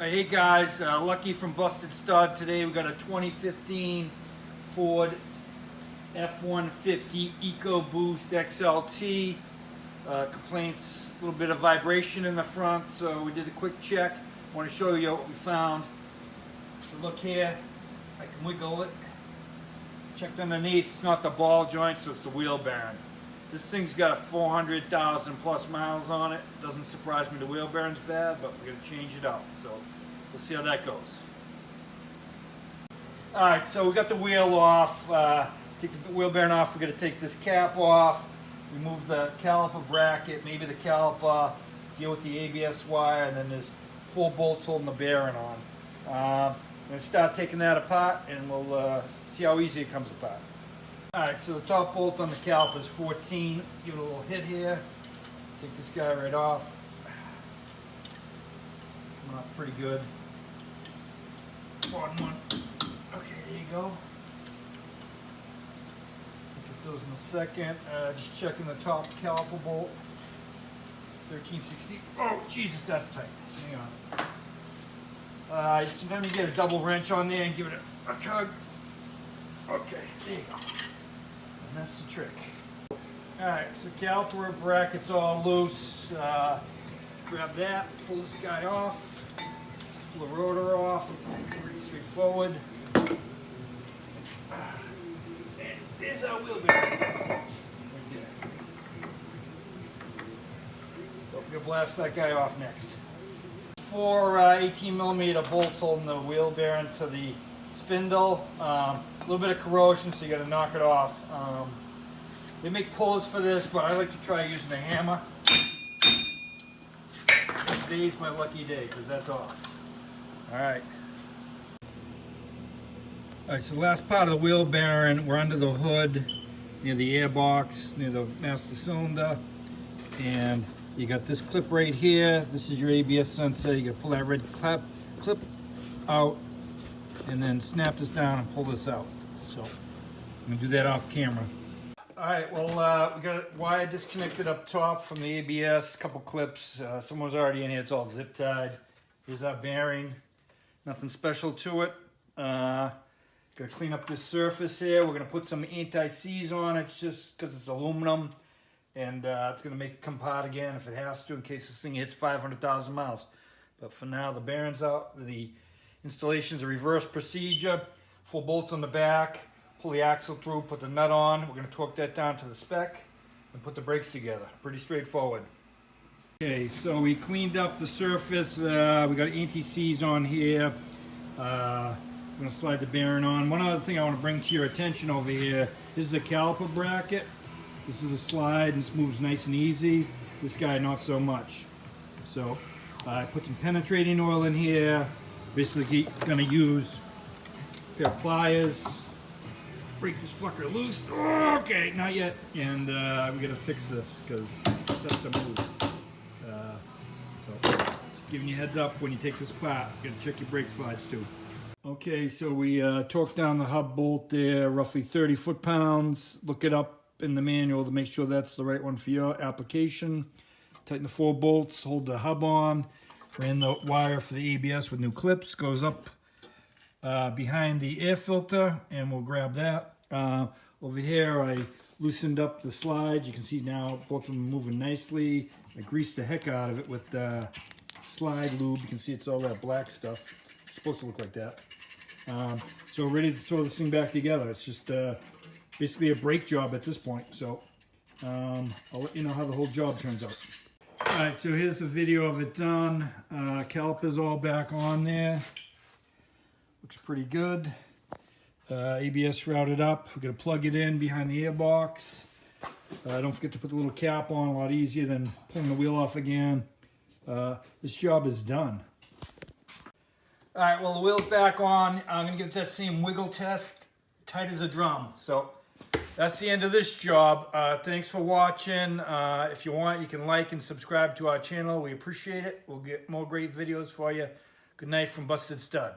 Hey guys, Lucky from Busted Stud. Today we got a 2015 Ford F150 EcoBoost XLT. Complaints, a little bit of vibration in the front, so we did a quick check. I want to show you what we found. So look here, I can wiggle it. Checked underneath, it's not the ball joint, so it's the wheel bearing. This thing's got 400,000 plus miles on it. Doesn't surprise me the wheel bearing's bad, but we're going to change it out. So we'll see how that goes. Alright, so we got the wheel off. Take the wheel bearing off. We're going to take this cap off. Remove the caliper bracket, maybe the caliper, deal with the ABS wire, and then there's 4 bolts holding the bearing on. I'm going to start taking that apart, and we'll see how easy it comes apart. Alright, so the top bolt on the caliper is 14. Give it a little hit here. Take this guy right off. Coming off pretty good. Bottom one. Okay, there you go. Look at those in a second. Just checking the top caliper bolt. 1360. Oh, Jesus, that's tight. Hang on. Sometimes you get a double wrench on there and give it a tug. Okay, there you go. And that's the trick. Alright, so caliper bracket's all loose. Grab that, pull this guy off, pull the rotor off, pretty straightforward. And there's our wheel bearing. Right there. So we're going to blast that guy off next. 4 18mm bolts holding the wheel bearing to the spindle. A little bit of corrosion, so you got to knock it off. They make pullers for this, but I like to try using a hammer. Today's my lucky day because that's off. Alright. Alright, so the last part of the wheel bearing, we're under the hood, near the airbox, near the master cylinder. And you got this clip right here. This is your ABS sensor. You got to pull that red clip out, and then snap this down and pull this out. So I'm going to do that off camera. Alright, well we got a wire disconnected up top from the ABS, a couple clips. Some was already in here, it's all zip tied. Here's our bearing, nothing special to it. Got to clean up this surface here. We're going to put some anti-seize on it just because it's aluminum. And it's going to make it come apart again if it has to, in case this thing hits 500,000 miles. But for now, the bearing's out. The installation's a reverse procedure. 4 bolts on the back. Pull the axle through, put the nut on. We're going to torque that down to the spec and put the brakes together. Pretty straightforward. Okay, so we cleaned up the surface. We got anti-seize on here. I'm going to slide the bearing on. One other thing I want to bring to your attention over here. This is a caliper bracket. This is a slide, and this moves nice and easy. This guy, not so much. So I put some penetrating oil in here. Basically going to use a pair of pliers. Break this fucker loose. Oh, okay, not yet. And we gotta fix this because it's set to move. So just giving you a heads up when you take this apart. You gotta check your brake slides too. Okay, so we torqued down the hub bolt there, roughly 30 foot-pounds. Look it up in the manual to make sure that's the right one for your application. Tighten the 4 bolts, hold the hub on. Ran the wire for the ABS with new clips. Goes up behind the air filter, and we'll grab that. Over here I loosened up the slide. You can see now both of them moving nicely. I greased the heck out of it with slide lube. You can see it's all that black stuff. It's supposed to look like that. So we're ready to throw this thing back together. It's just basically a brake job at this point. So I'll let you know how the whole job turns out. Alright, so here's the video of it done. Caliper's all back on there. Looks pretty good. ABS routed up. We're going to plug it in behind the airbox. Don't forget to put the little cap on, a lot easier than pulling the wheel off again. This job is done. Alright, well the wheel's back on. I'm going to give it that same wiggle test, tight as a drum. So that's the end of this job. Thanks for watching. If you want, you can like and subscribe to our channel. We appreciate it. We'll get more great videos for you. Good night from Busted Stud.